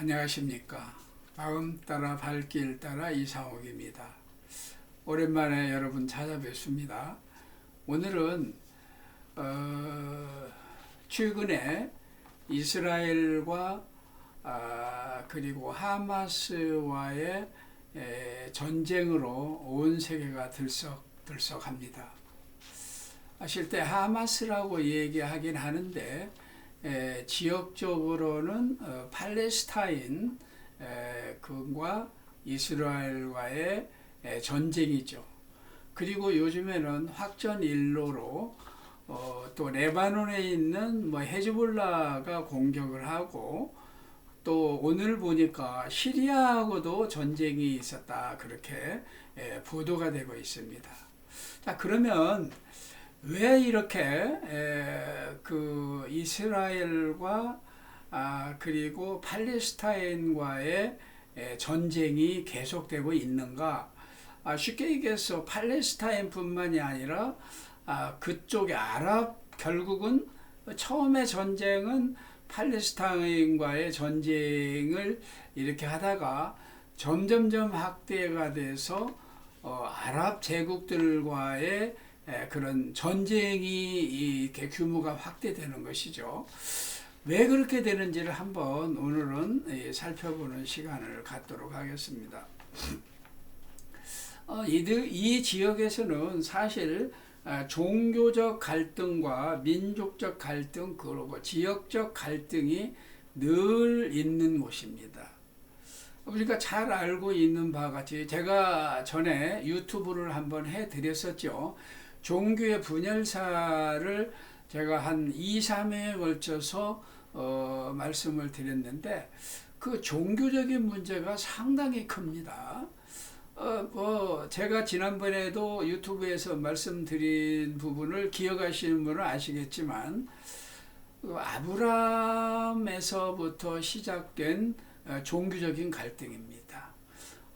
안녕하십니까. 마음 따라 발길 따라 이상옥입니다. 오랜만에 여러분 찾아뵙습니다. 오늘은 최근에 이스라엘과 그리고 하마스와의 전쟁으로 온 세계가 들썩들썩합니다. 실제 하마스라고 얘기하긴 하는데 지역적으로는 팔레스타인 그와 이스라엘과의 전쟁이죠. 그리고 요즘에는 확전 일로로 또 레바논에 있는 헤즈볼라가 공격을 하고, 또 오늘 보니까 시리아하고도 전쟁이 있었다, 그렇게 보도가 되고 있습니다. 자, 그러면 왜 이렇게 그 이스라엘과 그리고 팔레스타인과의 전쟁이 계속되고 있는가? 쉽게 얘기해서 팔레스타인뿐만이 아니라 그쪽의 결국은 처음에 전쟁은 팔레스타인과의 전쟁을 이렇게 하다가 점점점 확대가 돼서 아랍 제국들과의 그런 전쟁이 이렇게 규모가 확대되는 것이죠. 왜 그렇게 되는지를 한번 오늘은 살펴보는 시간을 갖도록 하겠습니다. 이 지역에서는 사실 종교적 갈등과 민족적 갈등, 그리고 지역적 갈등이 늘 있는 곳입니다. 그러니까 잘 알고 있는 바와 같이 제가 전에 유튜브를 한번 해드렸었죠. 종교의 분열사를 제가 한 2, 3회에 걸쳐서 말씀을 드렸는데, 그 종교적인 문제가 상당히 큽니다. 제가 지난번에도 유튜브에서 말씀드린 부분을 기억하시는 분은 아시겠지만, 아브라함에서부터 시작된 종교적인 갈등입니다.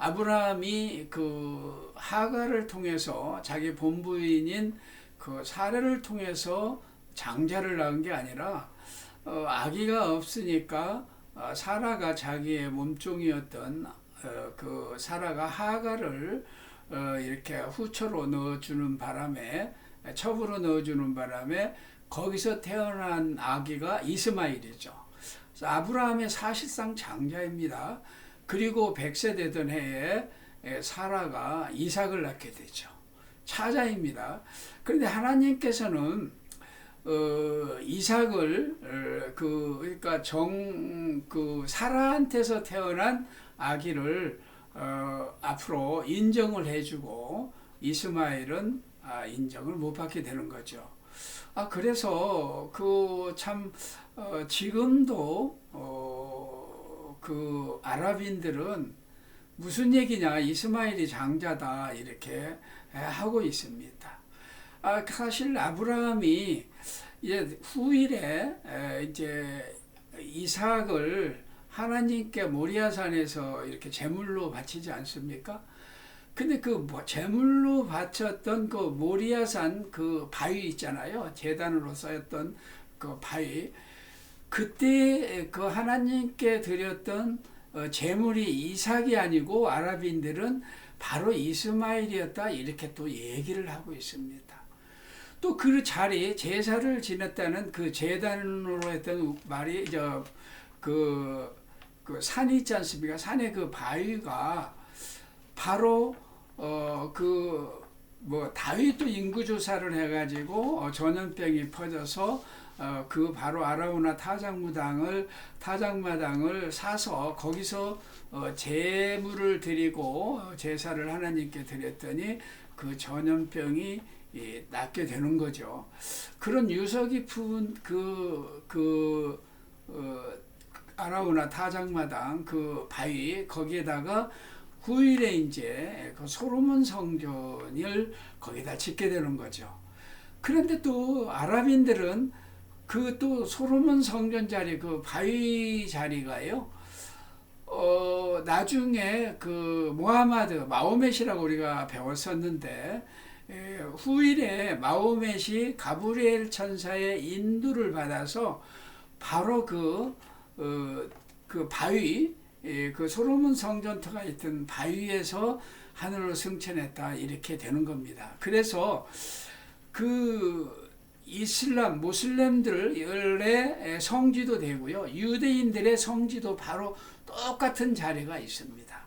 아브라함이 그 하갈을 통해서 자기 본부인인 그 사례를 통해서 장자를 낳은 게 아니라 아기가 없으니까 사라가 자기의 몸종이었던 그 사라가 하갈을 이렇게 후처로 넣어주는 바람에, 첩으로 넣어주는 바람에 거기서 태어난 아기가 이스마일이죠. 아브라함의 사실상 장자입니다. 그리고 100세 되던 해에 사라가 이삭을 낳게 되죠. 차자입니다. 그런데 하나님께서는 이삭을 그러니까 그 사라한테서 태어난 아기를 앞으로 인정을 해주고 이스마엘은 인정을 못 받게 되는 거죠. 그래서 지금도 그 아랍인들은 무슨 얘기냐, 이스마엘이 장자다, 이렇게 하고 있습니다. 사실 아브라함이 이제 후일에 이제 이삭을 하나님께 모리아산에서 이렇게 제물로 바치지 않습니까? 근데 그 제물로 바쳤던 그 모리아산 그 바위 있잖아요. 제단으로 쌓였던 그 바위. 그때 그 하나님께 드렸던 제물이 이삭이 아니고 아랍인들은 바로 이스마엘이었다, 이렇게 또 얘기를 하고 있습니다. 또 그 자리에 제사를 지냈다는 그 제단으로 했던 말이 그 산이 있지 않습니까? 산의 그 바위가 바로 다윗도 인구조사를 해가지고 전염병이 퍼져서 그 바로 아라우나 타작마당을 사서 거기서 제물을 드리고 제사를 하나님께 드렸더니 그 전염병이 낫게 되는 거죠. 그런 유서 깊은 아라우나 타작마당 그 바위, 거기에다가 후일에 이제 그 소로몬 성전을 거기다 짓게 되는 거죠. 그런데 또 아랍인들은 그 또 소로몬 성전 자리, 그 바위 자리가요, 나중에 그 마호멧이라고 우리가 배웠었는데, 후일에 마호멧이 가브리엘 천사의 인도를 받아서 바로 그 바위, 그 솔로몬 성전터가 있던 바위에서 하늘로 승천했다 이렇게 되는 겁니다. 그래서 그 이슬람 모슬렘들의 성지도 되고요, 유대인들의 성지도 바로 똑같은 자리가 있습니다.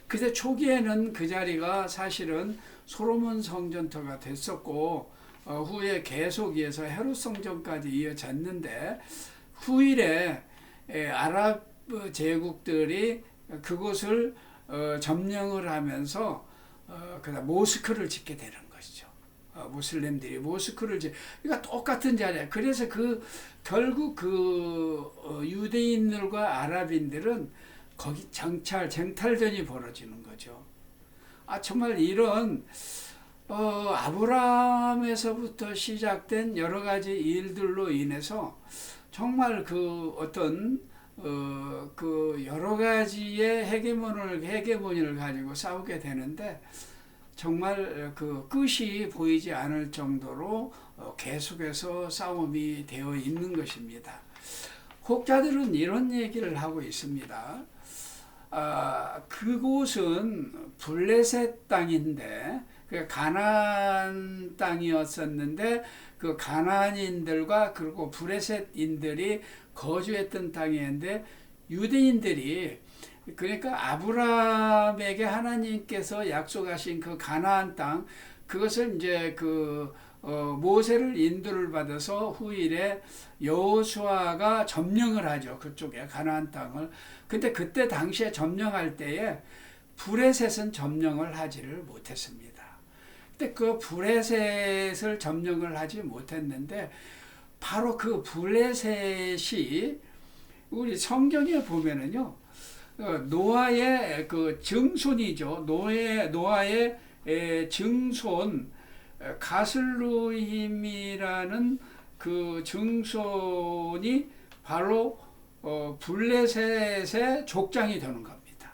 그때 초기에는 그 자리가 사실은 솔로몬 성전터가 됐었고 후에 계속 이어서 헤롯 성전까지 이어졌는데 후일에 아랍 제국들이 그곳을 점령을 하면서 그다음 모스크를 짓게 되는 것이죠. 모슬렘들이 모스크를 그러니까 똑같은 자리야. 그래서 결국 유대인들과 아랍인들은 거기 쟁탈전이 벌어지는 거죠. 정말 이런 아브라함에서부터 시작된 여러 가지 일들로 인해서 정말 그 어떤 그 여러 가지의 헤게모니를 가지고 싸우게 되는데 정말 그 끝이 보이지 않을 정도로 계속해서 싸움이 되어 있는 것입니다. 혹자들은 이런 얘기를 하고 있습니다. 그곳은 블레셋 땅인데 가나안 땅이었었는데 그 가나안인들과 그리고 블레셋인들이 거주했던 땅이었는데 유대인들이 그러니까 아브라함에게 하나님께서 약속하신 그 가나안 땅 그것을 이제 모세를 인도를 받아서 후일에 여호수아가 점령을 하죠. 그쪽에 가나안 땅을. 근데 그때 당시에 점령할 때에 브레셋은 점령을 하지를 못했습니다. 근데 그 브레셋을 점령을 하지 못했는데 바로 그 브레셋이 우리 성경에 보면은요, 노아의 그 증손이죠. 노아의 증손 가슬루힘이라는 그 증손이 바로 블레셋의 족장이 되는 겁니다.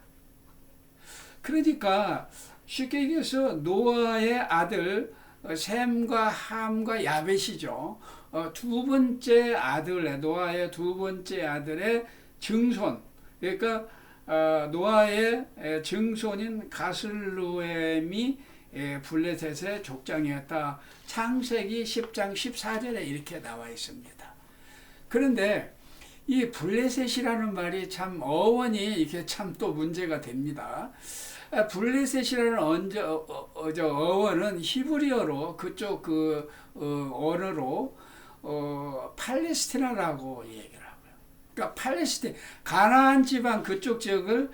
그러니까 쉽게 얘기해서 노아의 아들 셈과 함과 야벳이죠. 두 번째 아들, 노아의 두 번째 아들의 증손. 그러니까 노아의 증손인 가슬루엠이 블레셋의 족장이었다. 창세기 10장 14절에 이렇게 나와 있습니다. 그런데 이 블레셋이라는 말이 참 어원이 이게 참 또 문제가 됩니다. 블레셋이라는 어원은 히브리어로 그쪽 언어로 팔레스티나라고 얘기를 하고요. 그러니까 가나안 지방 그쪽 지역을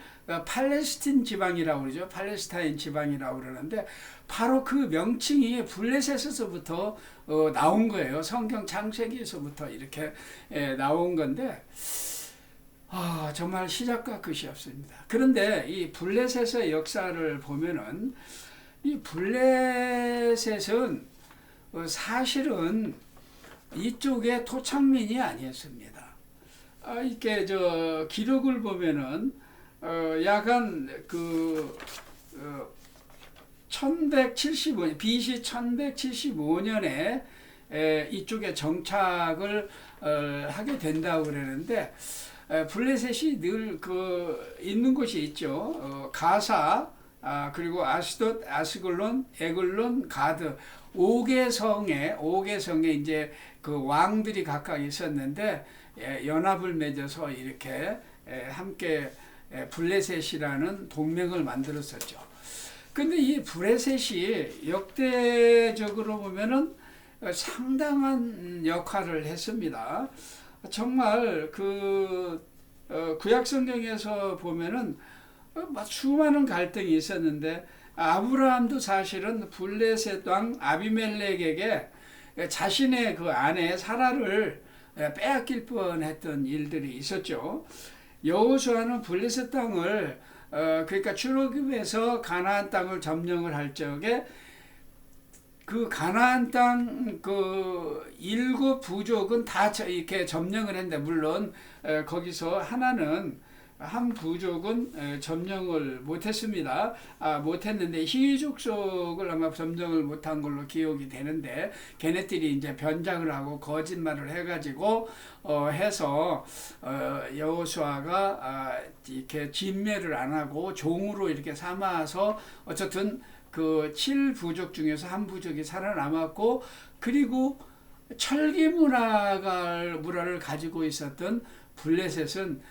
팔레스틴 지방이라고 그러죠. 팔레스타인 지방이라고 그러는데 바로 그 명칭이 블레셋에서부터 나온 거예요. 성경 창세기에서부터 이렇게 나온 건데 정말 시작과 끝이 없습니다. 그런데 이 블레셋의 역사를 보면은 이 블레셋은 사실은 이쪽의 토착민이 아니었습니다. 이렇게 기록을 보면은 약간 1175년 BC 1175년에 이쪽에 정착을 하게 된다고 그러는데 블레셋이 늘 있는 곳이 있죠. 가사, 그리고 아스돗, 아스글론, 에글론, 가드 5개 성에 이제 그 왕들이 각각 있었는데 연합을 맺어서 이렇게 함께 블레셋이라는 동맹을 만들었었죠. 근데 이 블레셋이 역대적으로 보면은 상당한 역할을 했습니다. 정말 구약 성경에서 보면은 수많은 갈등이 있었는데 아브라함도 사실은 블레셋 왕 아비멜렉에게 자신의 그 아내 사라를 빼앗길 뻔했던 일들이 있었죠. 여호수아는 블레셋 땅을 그러니까 출애굽에서 가나안 땅을 점령을 할 적에 그 가나안 땅 그 7 부족은 다 이렇게 점령을 했는데 물론 거기서 하나는 한 부족은 점령을 못했습니다. 못했는데 희족속을 아마 점령을 못한 걸로 기억이 되는데, 걔네들이 이제 변장을 하고 거짓말을 해가지고 해서 여호수아가 이렇게 진멸을 안 하고 종으로 이렇게 삼아서 어쨌든 그 7부족 중에서 한 부족이 살아남았고, 그리고 철기 문화를 가지고 있었던 블레셋은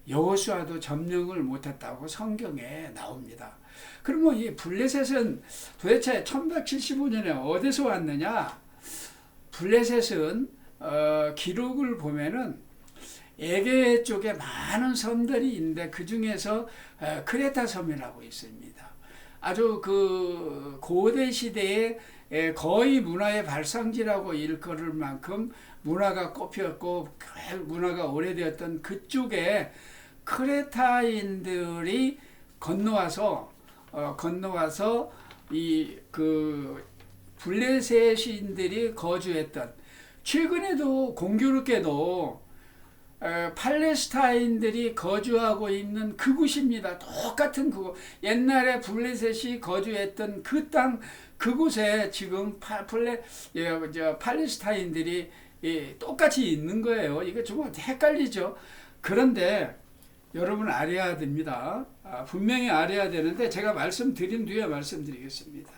여호수아도 점령을 못했다고 성경에 나옵니다. 그러면 이 블레셋은 도대체 1175년에 어디서 왔느냐? 블레셋은 기록을 보면은 에게 쪽에 많은 섬들이 있는데 그 중에서 크레타 섬이라고 있습니다. 아주 그 고대 시대에 거의 문화의 발상지라고 일컬을 만큼 문화가 꼽혔고 문화가 오래되었던 그쪽에 크레타인들이 건너와서 이 그 블레셋인들이 거주했던, 최근에도 공교롭게도 팔레스타인들이 거주하고 있는 그곳입니다. 똑같은 그곳. 옛날에 블레셋이 거주했던 그 땅, 그곳에 지금 팔레스타인들이 똑같이 있는 거예요. 이거 좀 헷갈리죠. 그런데 여러분 알아야 됩니다. 분명히 알아야 되는데 제가 말씀드린 뒤에 말씀드리겠습니다.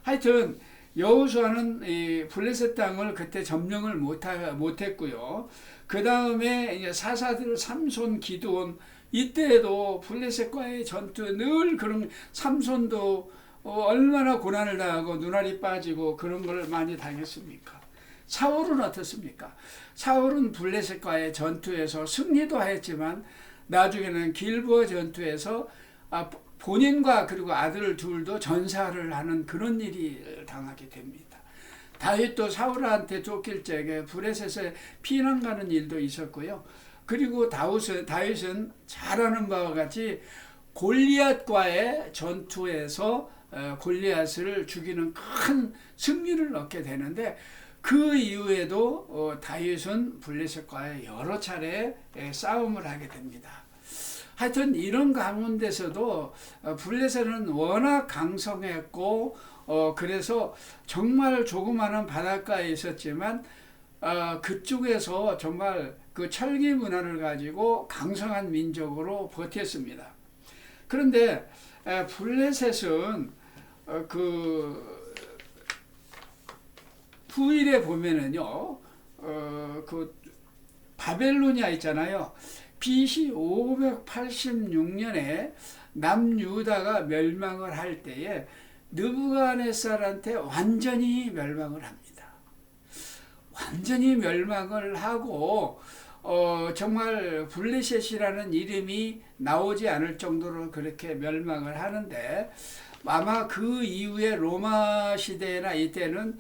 하여튼 여호수아는 이 블레셋 땅을 그때 점령을 못했고요. 그 다음에 이제 사사들 삼손, 기드온, 이때에도 블레셋과의 전투 늘 그런, 삼손도 얼마나 고난을 당하고 눈알이 빠지고 그런 걸 많이 당했습니까? 사울은 어떻습니까? 사울은 블레셋과의 전투에서 승리도 했지만 나중에는 길보아 전투에서 본인과 그리고 아들 둘도 전사를 하는 그런 일이 당하게 됩니다. 다윗도 사울한테 쫓길 적에 블레셋에 피난 가는 일도 있었고요. 그리고 다윗은 잘 아는 바와 같이 골리앗과의 전투에서 골리앗을 죽이는 큰 승리를 얻게 되는데, 그 이후에도 다윗은 블레셋과의 여러 차례 싸움을 하게 됩니다. 하여튼 이런 가운데서도 블레셋은 워낙 강성했고 그래서 정말 조그마한 바닷가에 있었지만 그쪽에서 정말 그 철기 문화를 가지고 강성한 민족으로 버텼습니다. 그런데 블레셋은 그 후일에 보면은요, 그 바벨로니아 있잖아요. BC 586년에 남유다가 멸망을 할 때에 느부갓네살한테 완전히 멸망을 합니다. 완전히 멸망을 하고 정말 블레셋이라는 이름이 나오지 않을 정도로 그렇게 멸망을 하는데, 아마 그 이후에 로마 시대나 이때는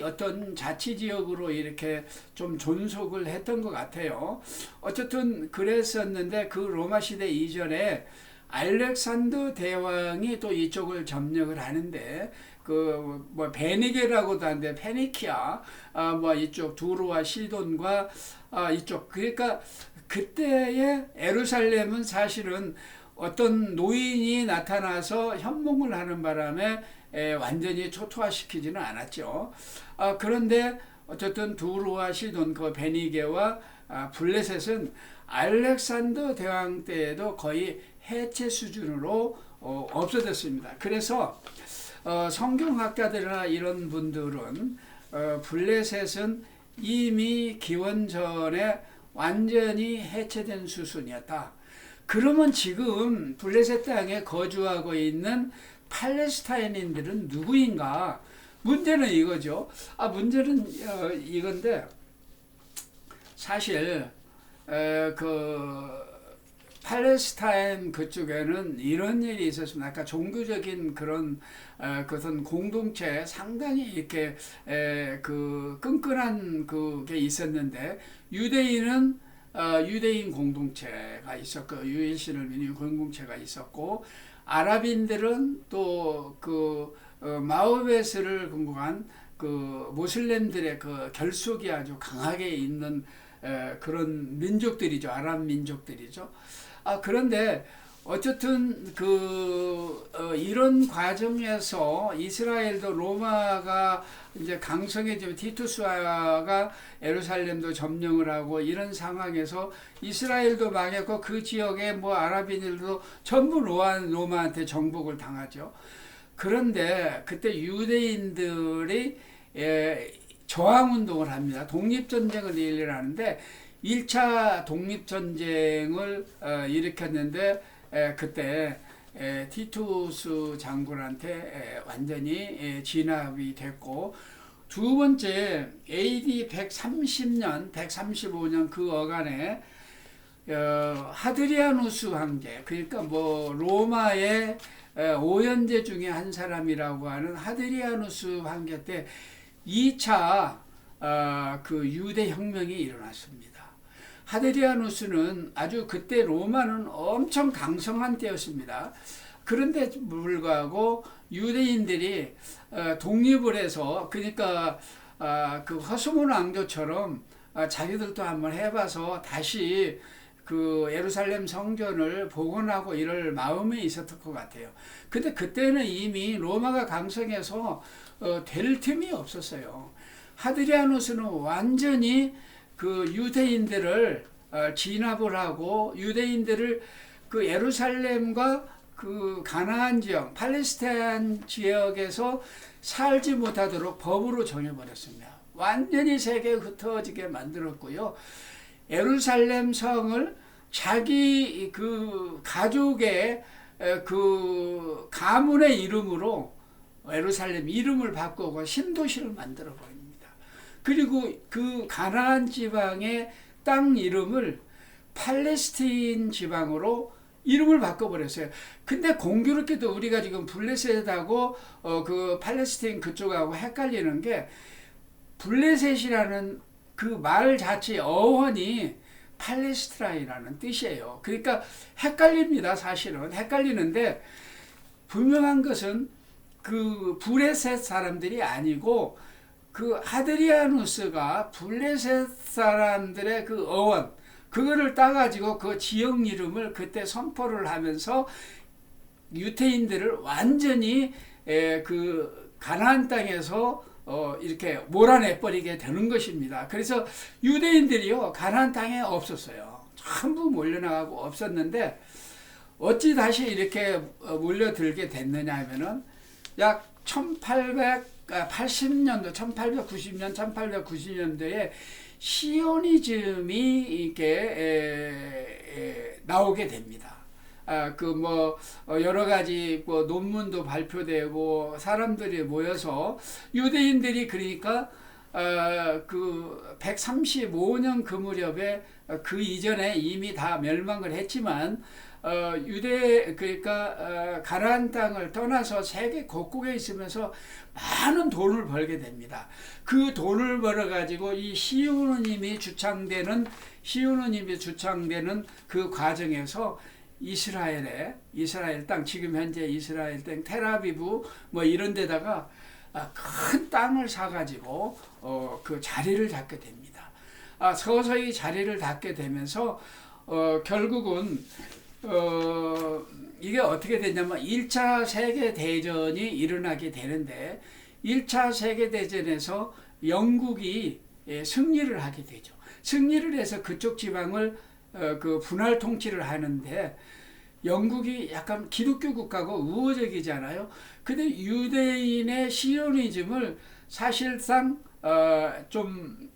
어떤 자치 지역으로 이렇게 좀 존속을 했던 것 같아요. 어쨌든 그랬었는데, 그 로마 시대 이전에 알렉산더 대왕이 또 이쪽을 점령을 하는데, 그 뭐 베니게라고도 하는데 페니키아, 뭐 이쪽 두로와 시돈과 이쪽, 그러니까 그때의 에루살렘은 사실은 어떤 노인이 나타나서 현몽을 하는 바람에 완전히 초토화시키지는 않았죠. 그런데 어쨌든 두로와 시돈, 그 베니게와 블레셋은 알렉산더 대왕 때에도 거의 해체 수준으로 없어졌습니다. 그래서 성경학자들이나 이런 분들은 블레셋은 이미 기원전에 완전히 해체된 수순이었다. 그러면 지금 블레셋 땅에 거주하고 있는 팔레스타인인들은 누구인가? 문제는 이거죠. 문제는 이건데, 사실 그 팔레스타인 그쪽에는 이런 일이 있었습니다. 아까 종교적인 그런 그것은 공동체 상당히 이렇게 그 끈끈한 그게 있었는데, 유대인은 유대인 공동체가 있었고, 유일신을 믿는 공동체가 있었고, 아랍인들은 또 그 마호메트를 공부한 그 모슬렘들의 그 결속이 아주 강하게 있는 그런 민족들이죠. 아랍 민족들이죠. 그런데 어쨌든 이런 과정에서 이스라엘도 로마가 이제 강성해지면 티투스가 예루살렘도 점령을 하고 이런 상황에서 이스라엘도 망했고 그 지역에 뭐 아랍인들도 전부 로마한테 정복을 당하죠. 그런데 그때 유대인들이 저항운동을 합니다. 독립전쟁을 일어나는데 1차 독립전쟁을 일으켰는데 그때 티투스 장군한테 완전히 진압이 됐고, 두 번째 AD 130년, 135년 그 어간에 하드리아누스 황제, 그러니까 뭐 로마의 오현제 중에 한 사람이라고 하는 하드리아누스 황제 때 2차 그 유대 혁명이 일어났습니다. 하드리아누스는 아주 그때 로마는 엄청 강성한 때였습니다. 그런데 불구하고 유대인들이 독립을 해서, 그러니까 그 허스몬 왕조처럼 자기들도 한번 해봐서 다시 그 예루살렘 성전을 복원하고 이럴 마음이 있었을 것 같아요. 근데 그때는 이미 로마가 강성해서 될 틈이 없었어요. 하드리아누스는 완전히 그 유대인들을 진압을 하고 유대인들을 그 예루살렘과 그 가나안 지역, 팔레스타인 지역에서 살지 못하도록 법으로 정해버렸습니다. 완전히 세계에 흩어지게 만들었고요. 예루살렘 성을 자기 그 가족의 그 가문의 이름으로 예루살렘 이름을 바꾸고 신도시를 만들어 버립니다. 그리고 그 가나안 지방의 땅 이름을 팔레스틴 지방으로 이름을 바꿔버렸어요. 근데 공교롭게도 우리가 지금 블레셋하고 그 팔레스틴 그쪽하고 헷갈리는 게, 블레셋이라는 그 말 자체 어원이 팔레스트라이라는 뜻이에요. 그러니까 헷갈립니다. 사실은 헷갈리는데, 분명한 것은 그 블레셋 사람들이 아니고 그 하드리아누스가 블레셋 사람들의 그 어원, 그거를 따가지고 그 지역 이름을 그때 선포를 하면서 유대인들을 완전히 그 가나안 땅에서 이렇게 몰아내버리게 되는 것입니다. 그래서 유대인들이요, 가나안 땅에 없었어요. 전부 몰려나가고 없었는데, 어찌 다시 이렇게 몰려들게 됐느냐 하면은 약 1880년도, 1890년, 1890년도에 시오니즘이 이렇게 나오게 됩니다. 여러 가지 논문도 발표되고 사람들이 모여서 유대인들이, 그러니까 그 135년 그 무렵에 그 이전에 이미 다 멸망을 했지만 그러니까 가나안 땅을 떠나서 세계 곳곳에 있으면서 많은 돈을 벌게 됩니다. 그 돈을 벌어 가지고 이 시오니즘이 주창되는 그 과정에서 이스라엘 땅, 지금 현재 이스라엘 땅 텔아비브 뭐 이런 데다가 큰 땅을 사가지고 그 자리를 잡게 됩니다. 서서히 자리를 잡게 되면서 결국은 이게 어떻게 됐냐면 1차 세계대전이 일어나게 되는데, 1차 세계대전에서 영국이 승리를 하게 되죠. 승리를 해서 그쪽 지방을 그 분할 통치를 하는데, 영국이 약간 기독교 국가고 우호적이잖아요. 근데 유대인의 시오니즘을 사실상 좀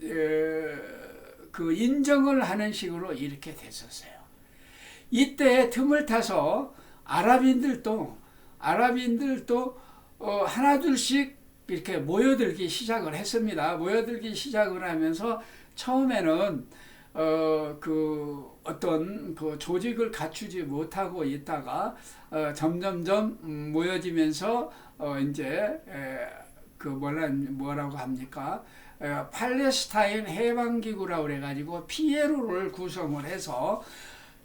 그 인정을 하는 식으로 이렇게 됐었어요. 이때 틈을 타서 아랍인들도 하나둘씩 이렇게 모여들기 시작을 했습니다. 모여들기 시작을 하면서 처음에는 그 어떤 그 조직을 갖추지 못하고 있다가 점점점 모여지면서 이제 그 뭐라고 합니까? 팔레스타인 해방기구라고 그래가지고 피에로를 구성을 해서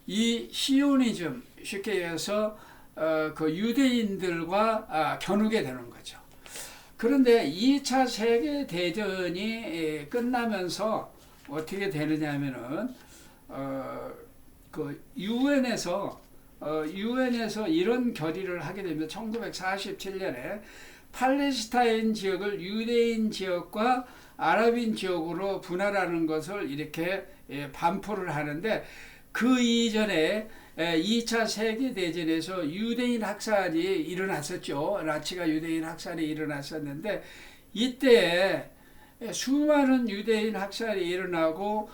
이 시오니즘, 쉽게 해서 그 유대인들과 겨누게 되는 거죠. 그런데 2차 세계대전이 끝나면서 어떻게 되느냐면은 그 유엔에서 이런 결의를 하게 됩니다. 1947년에 팔레스타인 지역을 유대인 지역과 아랍인 지역으로 분할하는 것을 이렇게 반포를 하는데, 그 이전에 2차 세계대전에서 유대인 학살이 일어났었죠. 나치가 유대인 학살이 일어났었는데, 이때 수많은 유대인 학살이 일어나고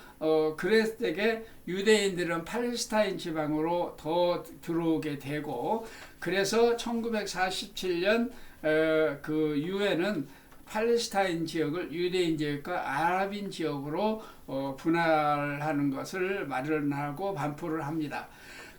그랬을 때 유대인들은 팔레스타인 지방으로 더 들어오게 되고, 그래서 1947년 그 유엔은 팔레스타인 지역을 유대인 지역과 아랍인 지역으로 분할하는 것을 마련하고 반포를 합니다.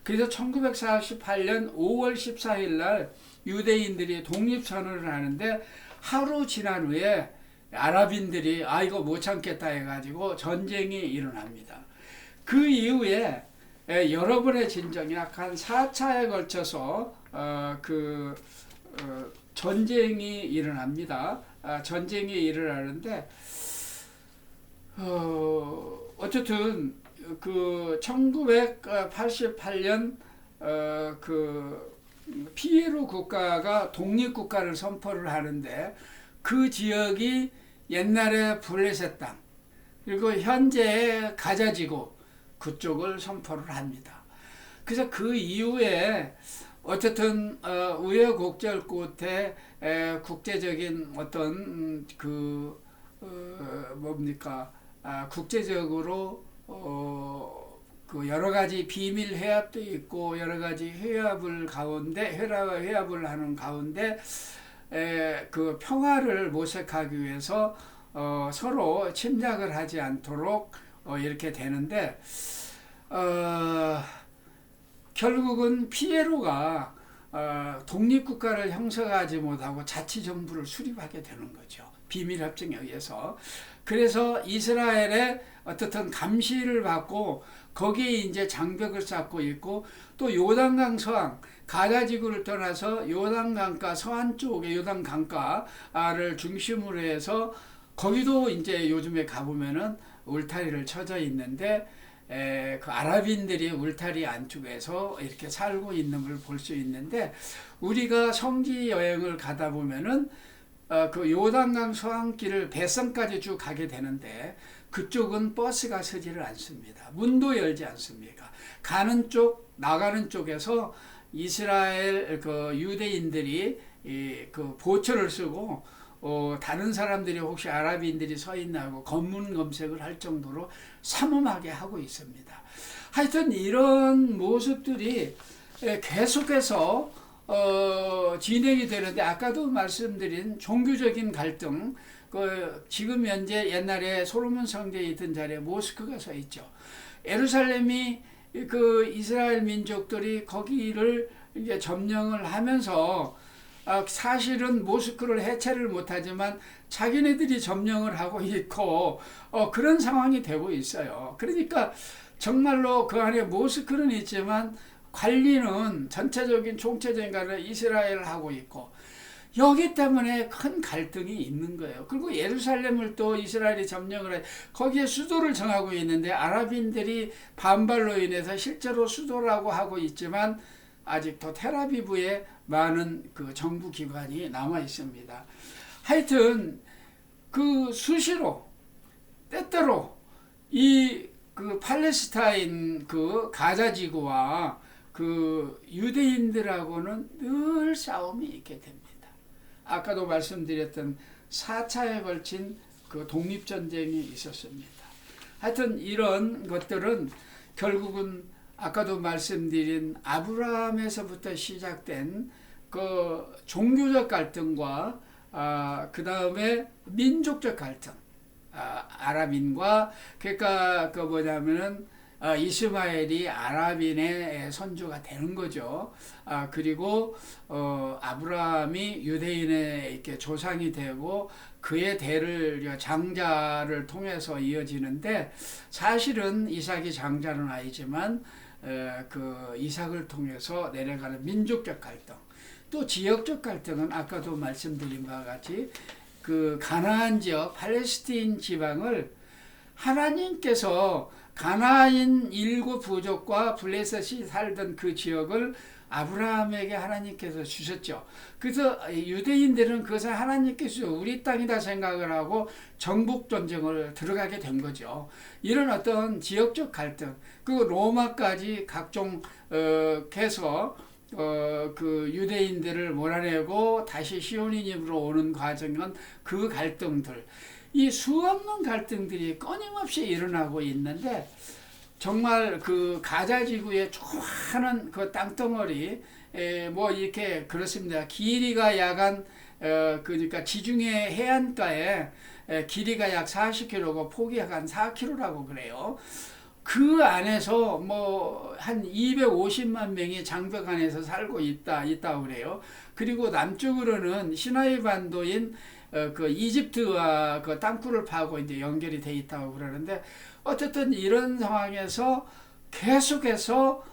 그래서 1948년 5월 14일 날 유대인들이 독립선언을 하는데, 하루 지난 후에 아랍인들이 이거 못 참겠다 해가지고 전쟁이 일어납니다. 그 이후에 여러 번의 진정이 약 한 4차에 걸쳐서 전쟁이 일어납니다. 전쟁이 일어나는데, 어쨌든 그 1988년 그 피에로 국가가 독립국가를 선포를 하는데, 그 지역이 옛날에 블레셋 땅, 그리고 현재 가자지구 그쪽을 선포를 합니다. 그래서 그 이후에 어쨌든 우여곡절 끝에 국제적인 어떤 국제적으로 그 여러 가지 비밀 회합도 있고 여러 가지 회합을 하는 가운데 그 평화를 모색하기 위해서 서로 침략을 하지 않도록 이렇게 되는데, 결국은 피에로가 독립국가를 형성하지 못하고 자치정부를 수립하게 되는 거죠. 비밀협정에 의해서. 그래서 이스라엘의 어떻든 감시를 받고 거기에 이제 장벽을 쌓고 있고, 또 요단강 서안, 가자지구를 떠나서 요단강가 서안 쪽에 요단강가를 중심으로 해서 거기도 이제 요즘에 가보면은 울타리를 쳐져 있는데, 그 아랍인들이 울타리 안쪽에서 이렇게 살고 있는 걸 볼 수 있는데, 우리가 성지 여행을 가다 보면은 그 요단강 서안길을 배성까지 쭉 가게 되는데, 그쪽은 버스가 서지를 않습니다. 문도 열지 않습니다. 가는 쪽, 나가는 쪽에서 이스라엘 그 유대인들이 그 보초를 쓰고 다른 사람들이 혹시 아랍인들이 서 있나고 검문 검색을 할 정도로 삼엄하게 하고 있습니다. 하여튼 이런 모습들이 계속해서 진행이 되는데, 아까도 말씀드린 종교적인 갈등, 지금 현재 옛날에 솔로몬 성전에 있던 자리에 모스크가 서 있죠. 예루살렘이 그 이스라엘 민족들이 거기를 이제 점령을 하면서 사실은 모스크를 해체를 못하지만 자기네들이 점령을 하고 있고 그런 상황이 되고 있어요. 그러니까 정말로 그 안에 모스크는 있지만 관리는 전체적인 총체적인 관리를 이스라엘을 하고 있고, 여기 때문에 큰 갈등이 있는 거예요. 그리고 예루살렘을 또 이스라엘이 점령을 해 거기에 수도를 정하고 있는데, 아랍인들이 반발로 인해서 실제로 수도라고 하고 있지만 아직도 텔아비브에 많은 그 정부 기관이 남아 있습니다. 하여튼 그 수시로 때때로 이 그 팔레스타인 그 가자지구와 그 유대인들하고는 늘 싸움이 있게 됩니다. 아까도 말씀드렸던 4차에 걸친 그 독립전쟁이 있었습니다. 하여튼 이런 것들은 결국은 아까도 말씀드린 아브라함에서부터 시작된 그 종교적 갈등과 그 다음에 민족적 갈등, 아랍인과, 그러니까 그 뭐냐면은 이스마엘이 아랍인의 선조가 되는 거죠. 그리고 아브라함이 유대인의 이렇게 조상이 되고 그의 대를 장자를 통해서 이어지는데, 사실은 이삭이 장자는 아니지만 그 이삭을 통해서 내려가는 민족적 갈등, 또 지역적 갈등은 아까도 말씀드린 바와 같이 그 가나안 지역 팔레스틴 지방을 하나님께서 가나안 일곱 부족과 블레셋이 살던 그 지역을 아브라함에게 하나님께서 주셨죠. 그래서 유대인들은 그것을 하나님께서 우리 땅이다 생각을 하고 정복 전쟁을 들어가게 된 거죠. 이런 어떤 지역적 갈등, 그 로마까지 각종 해서 그 유대인들을 몰아내고 다시 시온인으로 오는 과정은 그 갈등들, 이 수없는 갈등들이 끊임없이 일어나고 있는데, 정말 그 가자 지구의 조그마한 그 땅덩어리, 뭐 이렇게 그렇습니다. 길이가 약한 그러니까 지중해 해안가에 길이가 약 40km고 폭이 약 한 4km라고 그래요. 그 안에서 뭐 한 250만 명이 장벽 안에서 살고 있다고 그래요. 그리고 남쪽으로는 시나이 반도인 그 이집트와 그 땅굴을 파고 이제 연결이 돼 있다고 그러는데, 어쨌든 이런 상황에서 계속해서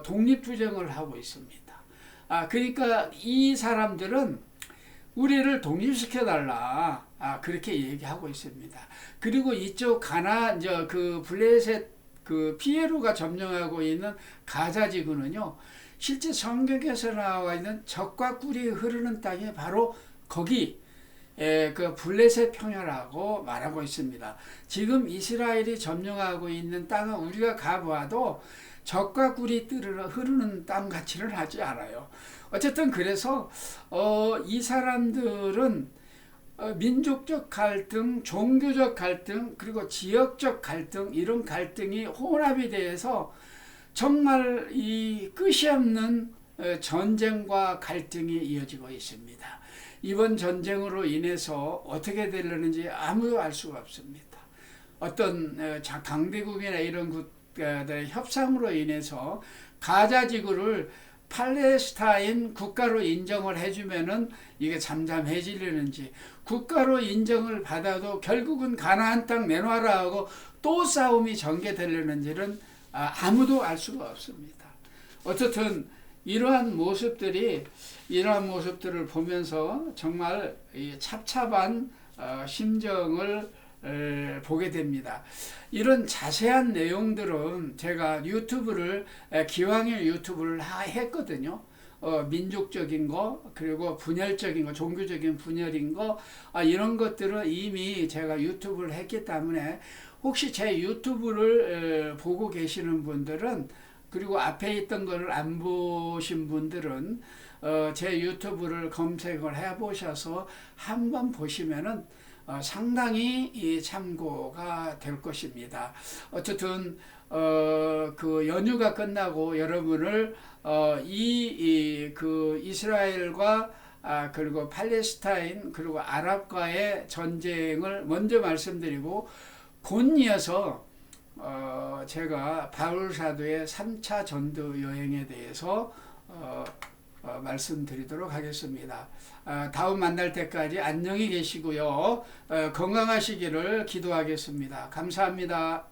독립투쟁을 하고 있습니다. 그러니까 이 사람들은 우리를 독립시켜달라, 그렇게 얘기하고 있습니다. 그리고 이쪽 그 블레셋 그 피에로가 점령하고 있는 가자 지구는요, 실제 성경에서 나와 있는 젖과 꿀이 흐르는 땅이 바로 거기 그 블레셋 평야라고 말하고 있습니다. 지금 이스라엘이 점령하고 있는 땅은 우리가 가보아도 젖과 꿀이 흐르는 땅 같지는 하지 않아요. 어쨌든 그래서 이 사람들은 민족적 갈등, 종교적 갈등, 그리고 지역적 갈등, 이런 갈등이 혼합이 돼서 정말 이 끝이 없는 전쟁과 갈등이 이어지고 있습니다. 이번 전쟁으로 인해서 어떻게 되려는지 아무도 알 수가 없습니다. 어떤 강대국이나 이런 국가들의 협상으로 인해서 가자 지구를 팔레스타인 국가로 인정을 해주면은 이게 잠잠해지려는지, 국가로 인정을 받아도 결국은 가나안 땅 내놔라 하고 또 싸움이 전개되려는지는 아무도 알 수가 없습니다. 어쨌든 이러한 모습들을 보면서 정말 찹찹한 심정을 보게 됩니다. 이런 자세한 내용들은 제가 기왕에 유튜브를 했거든요. 민족적인 거, 그리고 분열적인 거, 종교적인 분열인 거, 이런 것들은 이미 제가 유튜브를 했기 때문에, 혹시 제 유튜브를 보고 계시는 분들은, 그리고 앞에 있던 거를 안 보신 분들은 제 유튜브를 검색을 해보셔서 한번 보시면은 상당히 참고가 될 것입니다. 어쨌든 그 연휴가 끝나고 여러분을 그 이스라엘과 그리고 팔레스타인 그리고 아랍과의 전쟁을 먼저 말씀드리고, 곧 이어서 제가 바울 사도의 3차 전도 여행에 대해서 말씀드리도록 하겠습니다. 다음 만날 때까지 안녕히 계시고요. 건강하시기를 기도하겠습니다. 감사합니다.